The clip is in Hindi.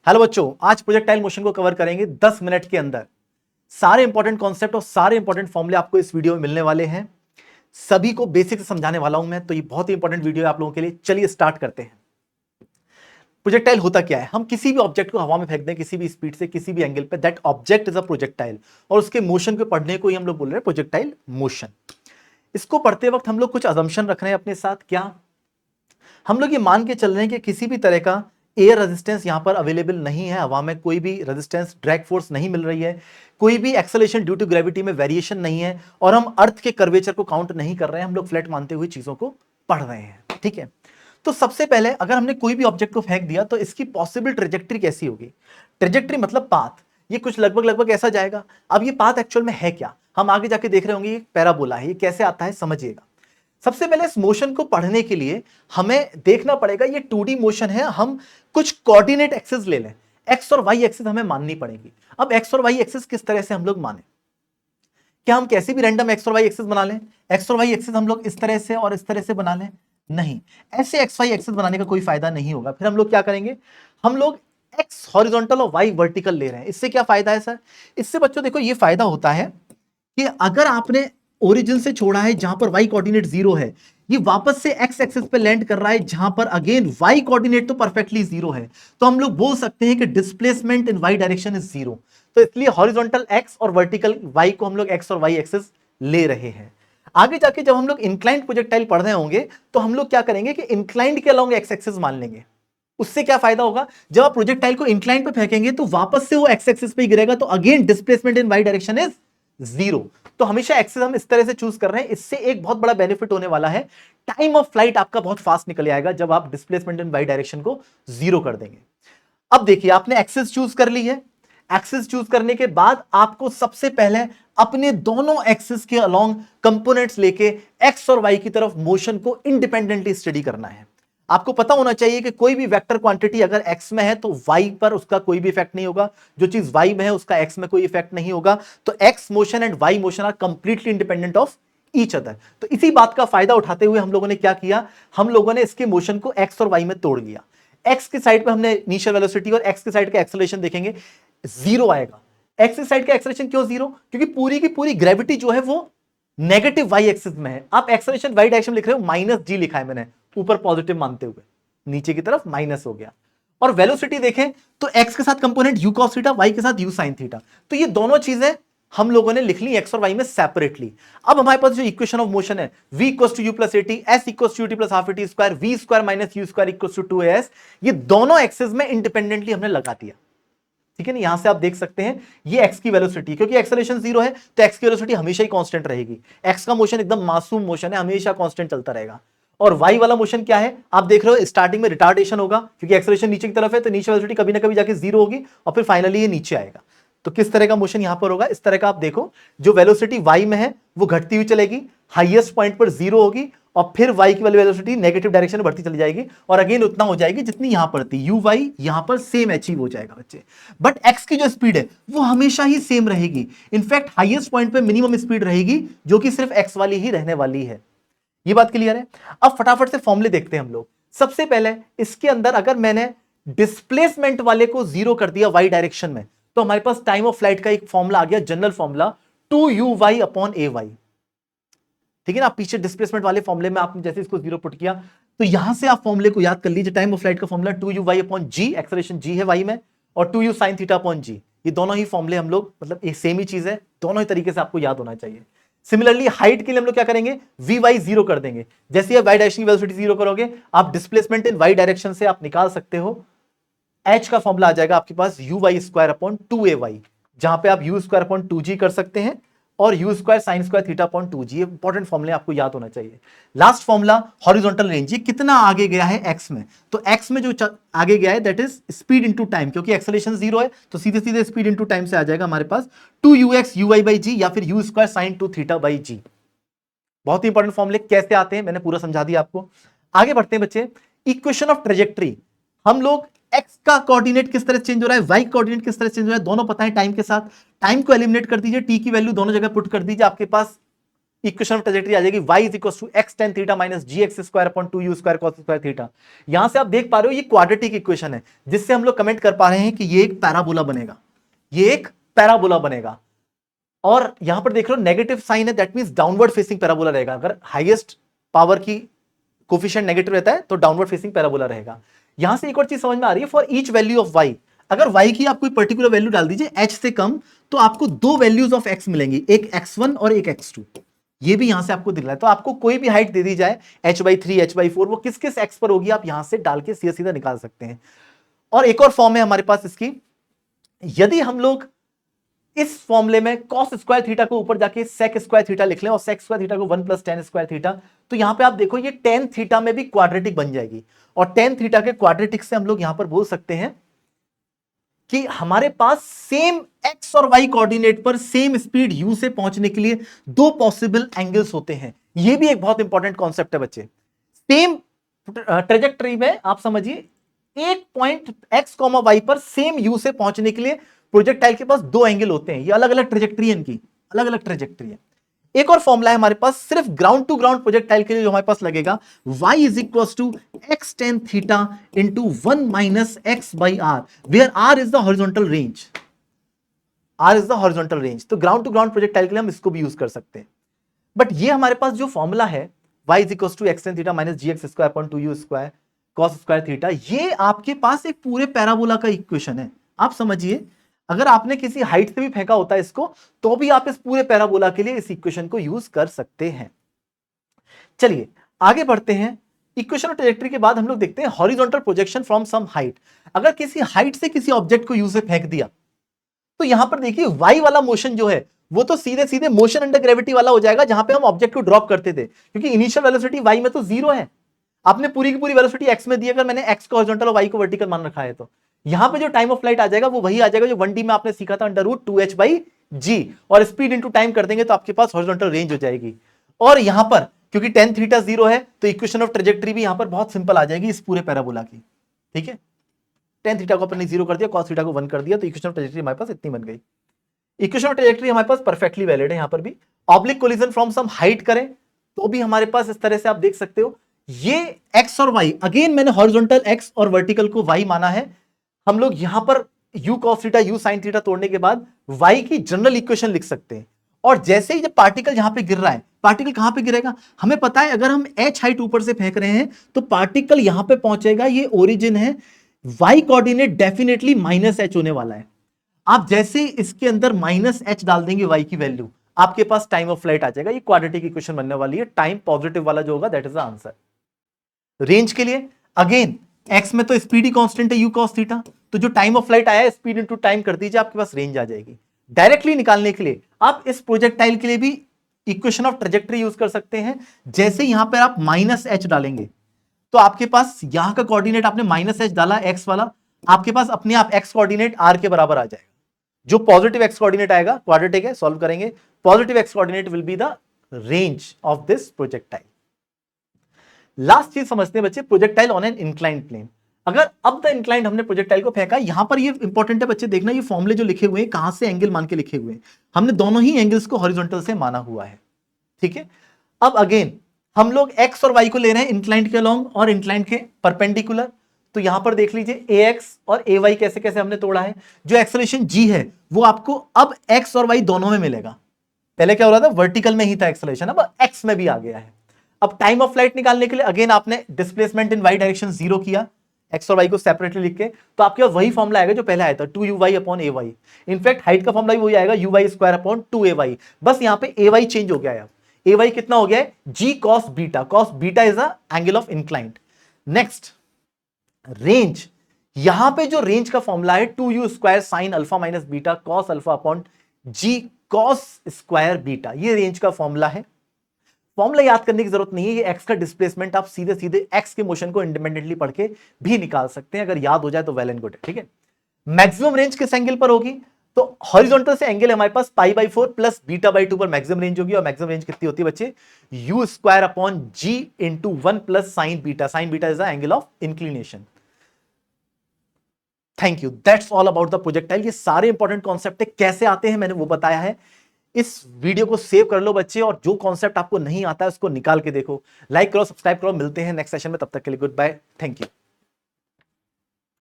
हेलो बच्चों, आज प्रोजेक्टाइल मोशन को कवर करेंगे 10 मिनट के अंदर। सारे इंपॉर्टेंट कॉन्सेप्ट और सारे इंपॉर्टेंट फॉर्मूले आपको इस वीडियो में मिलने वाले हैं। सभी को बेसिक से समझाने वाला हूं मैं, तो ये बहुत ही इंपॉर्टेंट वीडियो है आप लोगों के लिए। चलिए स्टार्ट करते हैं। प्रोजेक्टाइल होता क्या है? हम किसी भी ऑब्जेक्ट को हवा में फेंक दें किसी भी स्पीड से किसी भी एंगल पे, that object is a projectile, और उसके मोशन को पढ़ने को ही हम लोग बोल रहे हैं प्रोजेक्टाइल मोशन। इसको पढ़ते वक्त हम लोग कुछ अजम्पशन रख रहे हैं अपने साथ। क्या हम लोग ये मान के चल रहे हैं कि किसी भी तरह का एयर रेजिस्टेंस यहां पर अवेलेबल नहीं है, हवा में कोई भी रेजिस्टेंस ड्रैग फोर्स नहीं मिल रही है, कोई भी एक्सेलरेशन ड्यू टू ग्रेविटी में वेरिएशन नहीं है, और हम अर्थ के कर्वेचर को काउंट नहीं कर रहे हैं, हम लोग फ्लैट मानते हुए चीजों को पढ़ रहे हैं। ठीक है, तो सबसे पहले अगर हमने कोई भी ऑब्जेक्ट को फेंक दिया तो इसकी पॉसिबल ट्रेजेक्ट्री कैसी होगी? ट्रेजेक्ट्री मतलब पाथ, ये कुछ लगभग लगभग ऐसा जाएगा। अब ये पाथ एक्चुअल में है क्या, हम आगे जाके देख रहे होंगे। ये पैराबोला है, ये कैसे आता है समझिएगा। सबसे पहले इस मोशन को पढ़ने के लिए हमें देखना पड़ेगा ये 2D मोशन है, हम कुछ कोऑर्डिनेट एक्सिस ले लें। एक्स और वाई एक्सिस हमें माननी पड़ेगी। अब एक्स और वाई एक्सिस किस तरह से हम लोग माने? क्या हम कैसे भी रैंडम एक्स और वाई एक्सिस बना लें? एक्स और वाई एक्सिस हम लोग इस तरह से और इस तरह से बना लें? नहीं, ऐसे एक्स वाई एक्सिस बनाने का कोई फायदा नहीं होगा। फिर हम लोग क्या करेंगे, हम लोग एक्स हॉरिजॉन्टल और वाई वर्टिकल ले रहे हैं। इससे क्या फायदा है सर? इससे बच्चों देखो ये फायदा होता है कि अगर आपने ओरिजिन से छोड़ा है जहां पर y कोऑर्डिनेट 0 है, ये वापस से x एक्सिस पे लैंड कर रहा है जहां पर अगेन y कोऑर्डिनेट तो परफेक्टली 0 है, तो हम लोग बोल सकते हैं कि displacement in y direction is 0। तो इसलिए हॉरिजॉन्टल x और वर्टिकल y को हम लोग x और y एक्सिस ले रहे हैं। आगे जाके जब हम लोग इंक्लाइंड प्रोजेक्टाइल पढ़ रहे होंगे तो हम लोग क्या करेंगे कि इंक्लाइंड के अलोंग x एक्सिस मान लेंगे। उससे क्या फायदा होगा, जब आप प्रोजेक्टाइल को इंक्लाइंड पे फेंकेंगे तो वापस से वो x एक्सिस पे ही गिरेगा, तो again displacement in y direction is 0। तो हमेशा एक्सिस हम इस तरह से चूज कर रहे हैं। इससे एक बहुत बड़ा बेनिफिट होने वाला है, टाइम ऑफ फ्लाइट आपका बहुत फास्ट निकल आएगा जब आप डिस्प्लेसमेंट इन वाई डायरेक्शन को 0 कर देंगे। अब देखिए आपने एक्सिस चूज कर ली है। एक्सिस चूज करने के बाद आपको सबसे पहले अपने दोनों एक्सिस के अलोंग कंपोनेंट्स लेके एक्स और वाई की तरफ मोशन को इंडिपेंडेंटली स्टडी करना है। आपको पता होना चाहिए कि कोई भी वेक्टर क्वांटिटी अगर x में है तो y पर उसका कोई भी इफेक्ट नहीं होगा, जो चीज y में है उसका x में कोई इफेक्ट नहीं होगा। तो x motion and y motion are completely independent of each other. तो इसी बात का फायदा उठाते हुए हम लोगों ने क्या किया, हम लोगों ने इसके मोशन को x और y में तोड़ लिया। x की साइड पे हमने इनिशियल वेलोसिटी और x की साइड का एक्सेलरेशन देखेंगे, 0 आएगा। x की साइड का एक्सेलरेशन क्यों 0? क्योंकि पूरी की पूरी ग्रेविटी जो है वो नेगेटिव y एक्सिस में है। आप एक्सेलरेशन y डायरेक्शन लिख रहे हो, माइनस g लिखा है मैंने, ऊपर पॉजिटिव मानते हुए, नीचे की तरफ माइनस हो गया। और वेलोसिटी देखें तो x के साथ component u cos theta, y के साथ u sin थीटा। तो ये दोनों चीजें हम लोगों ने लिख ली x और y में सेपरेटली। अब हमारे पास जो इक्वेशन ऑफ मोशन है v equals to u plus at, s equals to ut plus half at square, v square minus u square equals to 2as, ये दोनों एक्सिस में इंडिपेंडेंटली हमने लगा दिया। ठीक है ना, यहां से आप देख सकते हैं ये x की वेलोसिटी, क्योंकि एक्सेलरेशन 0 है तो x की वेलोसिटी हमेशा ही कांस्टेंट रहेगी। x का मोशन एकदम मासूम मोशन है, हमेशा कांस्टेंट चलता रहेगा। और y वाला मोशन क्या है, आप देख रहे हो स्टार्टिंग में रिटार्डेशन होगा, क्योंकि एक्सेलरेशन नीचे की तरफ है तो नीचे वेलोसिटी कभी ना कभी जाके 0 होगी और फिर फाइनली ये नीचे आएगा। तो किस तरह का मोशन यहां पर होगा, इस तरह का। आप देखो जो वेलोसिटी y में है वो घटती हुई चलेगी, हाईएस्ट पॉइंट पर 0 होगी और फिर y की वेलोसिटी नेगेटिव डायरेक्शन में बढ़ती चली जाएगी और अगेन उतना हो जाएगी जितनी यहां पर थी। u y यहां पर सेम अचीव हो जाएगा बच्चे, बट x की जो स्पीड है वो हमेशा ही सेम रहेगी। इनफैक्ट हाईएस्ट पॉइंट पे मिनिमम स्पीड रहेगी जो कि सिर्फ x वाली ही रहने वाली है। ये बात क्लियर है? अब फटाफट से फॉर्मूले देखते हैं हम लोग। सबसे पहले इसके अंदर अगर मैंने डिस्प्लेसमेंट वाले को 0 कर दिया y डायरेक्शन में, तो हमारे पास टाइम ऑफ फ्लाइट का एक फॉर्मूला आ गया, general formula 2uy upon ay। ठीक है ना, आप पीछे डिस्प्लेसमेंट वाले फॉर्मूले में आपने जैसे इसको 0 पुट किया तो यहां से आप फॉर्मूले को याद कर लीजिए। टाइम ऑफ फ्लाइट का formula 2uy upon g, acceleration g है y में, और 2u sin theta upon g। ये दोनों ही फॉर्मूले हम लोग मतलब एक सेम ही चीज है, दोनों ही तरीके से आपको याद होना चाहिए। सिमिलरली हाइट के लिए हम लोग क्या करेंगे, वी वाई 0 कर देंगे। जैसे आप y डायरेक्शन की वेलोसिटी 0 करोगे, आप डिस्प्लेसमेंट इन y डायरेक्शन से आप निकाल सकते हो, h का फॉर्मूला आ जाएगा आपके पास u Y square upon 2ay, जहां पे आप u स्क्वायर अपॉन 2g कर सकते हैं और u square sine square theta upon 2g। ये इंपॉर्टेंट फॉर्मूले आपको याद होना चाहिए। लास्ट फॉर्मूला हॉरिजॉन्टल रेंज, ये कितना आगे गया है x में, तो x में जो आगे गया है that is speed into time, क्योंकि एक्सेलरेशन 0 है तो सीधे सीधे स्पीड इनटू टाइम से आ जाएगा हमारे पास 2ux uy बाई g या फिर u square sine 2 theta by g। बहुत ही इंपॉर्टेंट फॉर्मूले कैसे आते हैं मैंने पूरा समझा दिया आपको। आगे बढ़ते हैं बच्चे, इक्वेशन ऑफ ट्रेजेक्ट्री। हम लोग x का कोऑर्डिनेट किस तरह चेंज हो रहा है, y कोऑर्डिनेट किस तरह चेंज हो रहा है, दोनों पता है टाइम के साथ। टाइम को एलिमिनेट कर दीजिए, t की वैल्यू दोनों जगह पुट कर दीजिए, आपके पास इक्वेशन ऑफ ट्रेजेक्टरी आ जाएगी y is equal to x tan theta minus gx square upon 2u square cos square theta. यहां से आप देख पा रहे हो ये क्वाड्रेटिक इक्वेशन है, जिससे हम लोग कमेंट कर पा रहे हैं कि ये एक पैराबोला बनेगा, ये एक पैराबोला बनेगा। और यहां पर देख रहे हो नेगेटिव साइन है, that means downward facing parabola रहेगा। अगर हाईएस्ट पावर की कोफिशिएंट नेगेटिव रहता है तो डाउनवर्ड फेसिंग पैराबोला रहेगा। यहां से एक और चीज समझ में आ रही है, for each value of y, अगर y की आप कोई पर्टिकुलर वैल्यू डाल दीजिए h से कम, तो आपको दो वैल्यूज ऑफ x मिलेंगी, एक x1 और एक x2। ये भी यहां से आपको दिख रहा है। तो आपको कोई भी हाइट दे दी जाए h/3 h/4, वो किस किस x पर होगी आप यहां से डाल के सीधा सीधा निकाल सकते हैं। और एक और फॉर्म है हमारे पास इसकी, यदि हम लोग इस फॉर्मूले में cos स्क्वायर थीटा को ऊपर जाके sec स्क्वायर थीटा लिख लें और sec स्क्वायर थीटा को 1 + tan स्क्वायर थीटा, तो यहां पे आप देखो ये tan थीटा में भी क्वाड्रेटिक बन जाएगी। और tan थीटा के क्वाड्रेटिक से हम लोग यहां पर बोल सकते हैं कि हमारे पास सेम x और y कोऑर्डिनेट पर सेम स्पीड u से पहुंचने के लिए दो पॉसिबल एंगल्स होते हैं। यह भी एक बहुत इंपॉर्टेंट कॉन्सेप्ट है बच्चे। सेम ट्रेजेक्टरी में आप समझिए एक पॉइंट x, y पर सेम u से पहुंचने के लिए प्रोजेक्टाइल के पास दो एंगल होते हैं। ये अलग अलग ट्रेजेक्टरी है, इनकी अलग अलग ट्रेजेक्टरी है। एक और फॉर्मूला है हमारे पास सिर्फ ग्राउंड टू ग्राउंड प्रोजेक्टाइल के लिए, जो हमारे पास लगेगा y is equal to x tan theta into 1 minus x by r, where r is the horizontal range, r is the horizontal range. तो ग्राउंड टू ग्राउंड प्रोजेक्टाइल के लिए हम इसको भी यूज कर सकते हैं। बट ये हमारे पास जो फॉर्मूला है y is equal to x tan theta minus gx square upon 2u square cos square theta, ये आपके पास एक पूरे पैराबोला का इक्वेशन है। आप समझिए अगर आपने किसी हाइट से भी फेंका होता है इसको, तो भी आप इस पूरे पैराबोला के लिए इस इक्वेशन को यूज कर सकते हैं। चलिए आगे बढ़ते हैं। इक्वेशन और ट्रैजेक्टरी के बाद हम लोग देखते हैं horizontal projection from some height. अगर किसी हाइट से किसी ऑब्जेक्ट को यू से फेंक दिया, तो यहां पर देखिए वाई वाला मोशन जो है वो तो सीधे सीधे मोशन अंडर ग्रेविटी वाला हो जाएगा, जहां पे हम ऑब्जेक्ट को ड्रॉप करते थे, क्योंकि इनिशियल वेलोसिटी वाई में तो जीरो है। आपने पूरी की पूरी वेलोसिटी एक्स में दी, अगर मैंने एक्स को हॉरिजॉन्टल और वाई को वर्टिकल मान रखा है, तो यहां पे जो टाइम ऑफ फ्लाइट आ जाएगा वो वही आ जाएगा जो 1D में आपने सीखा था, √2h/g, और स्पीड इंटू टाइम कर देंगे तो आपके पास हॉरिजॉन्टल रेंज हो जाएगी। और यहां पर क्योंकि tan थीटा 0 है, तो इक्वेशन ऑफ ट्रेजेक्टरी भी यहां पर बहुत सिंपल आ जाएगी इस पूरे पैराबोला की। ठीक है, tan थीटा को अपने 0 कर दिया, cos थीटा को 1 कर दिया, तो इक्वेशन ऑफ ट्रेजेक्टरी हमारे पास इतनी बन गई। इक्वेशन ऑफ ट्रेजेक्टरी हमारे पास परफेक्टली वैलिड है। यहां पर भी oblique collision from some height करें तो भी हमारे पास इस तरह से आप देख सकते हो, ये x और y, अगेन मैंने हॉरिजॉन्टल x और वर्टिकल को y माना है। हम लोग यहां पर u cos theta u sin theta तोड़ने के बाद y की जनरल इक्वेशन लिख सकते हैं। और जैसे ही जब पार्टिकल यहां पे गिर रहा है, पार्टिकल कहां पे गिरेगा हमें पता है, अगर हम h हाइट ऊपर से फेंक रहे हैं तो पार्टिकल यहां पे पहुंचेगा, ये ओरिजिन है, y कोऑर्डिनेट डेफिनेटली -h होने वाला है। आप जैसे इसके अंदर -h डाल देंगे y की वैल्यू, आपके पास टाइम ऑफ फ्लाइट आ जाएगा। ये क्वाड्रेटिक इक्वेशन बनने वाली है, टाइम पॉजिटिव वाला जो होगा that is the answer. Range के लिए अगेन x में तो स्पीड ही कांस्टेंट है u cos थीटा, तो जो टाइम ऑफ फ्लाइट आया है स्पीड इनटू टाइम कर दीजिए, आपके पास रेंज आ जाएगी। डायरेक्टली निकालने के लिए आप इस प्रोजेक्टाइल के लिए भी इक्वेशन ऑफ ट्रेजेक्टरी यूज कर सकते हैं। जैसे यहां पर आप -h डालेंगे तो आपके पास यहां का कोऑर्डिनेट आपने -h डाला x वाला, आपके पास अपने आप x कोऑर्डिनेट r के बराबर आ जाएगा। जो पॉजिटिव x कोऑर्डिनेट आएगा, क्वाड्रेटिक है, सॉल्व करेंगे, positive x coordinate will be the range of this projectile. Last चीज समझते हैं बच्चे, projectile on an inclined plane. अगर अब द इंक्लाइंड हमने प्रोजेक्टाइल को फेंका, यहां पर ये इंपॉर्टेंट है बच्चे, देखना ये फॉर्मूले जो लिखे हुए हैं कहां से एंगल मान के लिखे हुए हैं। हमने दोनों ही एंगल्स को हॉरिजॉन्टल से माना हुआ है। ठीक है, अब अगेन हम लोग x और y को ले रहे हैं इंक्लाइंड के अलोंग और इंक्लाइंड के परपेंडिकुलर। तो यहां पर देख लीजिए ax और ay कैसे कैसे हमने तोड़ा है। जो एक्सेलरेशन g है वो आपको अब x और y दोनों में मिलेगा। पहले क्या हो रहा था, वर्टिकल में ही था एक्सेलरेशन, अब x में भी आ गया है। अब टाइम ऑफ फ्लाइट निकालने के लिए अगेन आपने डिस्प्लेसमेंट इन y डायरेक्शन 0 किया, x और y को सेपरेटली लिख के, तो आपके वही फॉर्मूला आएगा जो पहले आया था, 2uy/ay। इनफैक्ट हाइट का फॉर्मूला वही आएगा, uy²/2ay। बस यहां पे ay चेंज हो गया है। ay कितना हो गया है, g cos beta. cos beta is a angle of inclined. Next range, यहां पे जो रेंज का फॉर्मूला है 2u² sin alpha minus beta cos alpha upon g cos square beta, ये रेंज का फॉर्मूला है। फॉर्मूला याद करने की जरूरत नहीं है, ये x का डिस्प्लेसमेंट आप सीधे सीधे x के मोशन को इंडिपेंडेंटली पढ़ के भी निकाल सकते हैं, अगर याद हो जाए तो वेल एंड गुड है। ठीक है, मैक्सिमम रेंज किस एंगल पर होगी, तो हॉरिजॉन्टल से एंगल हमारे पास π/4 प्लस β/2 पर मैक्सिमम रेंज होगी। और मैक्सिमम रेंज कितनी होती है बच्चे, u² upon g into 1 plus sign beta. Sign beta is the angle of inclination. Thank you, that's all about the projectile. ये सारे इंपॉर्टेंट कॉन्सेप्ट है, कैसे आते हैं मैंने वो बताया है। इस वीडियो को सेव कर लो बच्चे, और जो कॉन्सेप्ट आपको नहीं आता है उसको निकाल के देखो। लाइक करो, सब्सक्राइब करो, मिलते हैं नेक्स्ट सेशन में, तब तक के लिए गुड बाय, थैंक यू।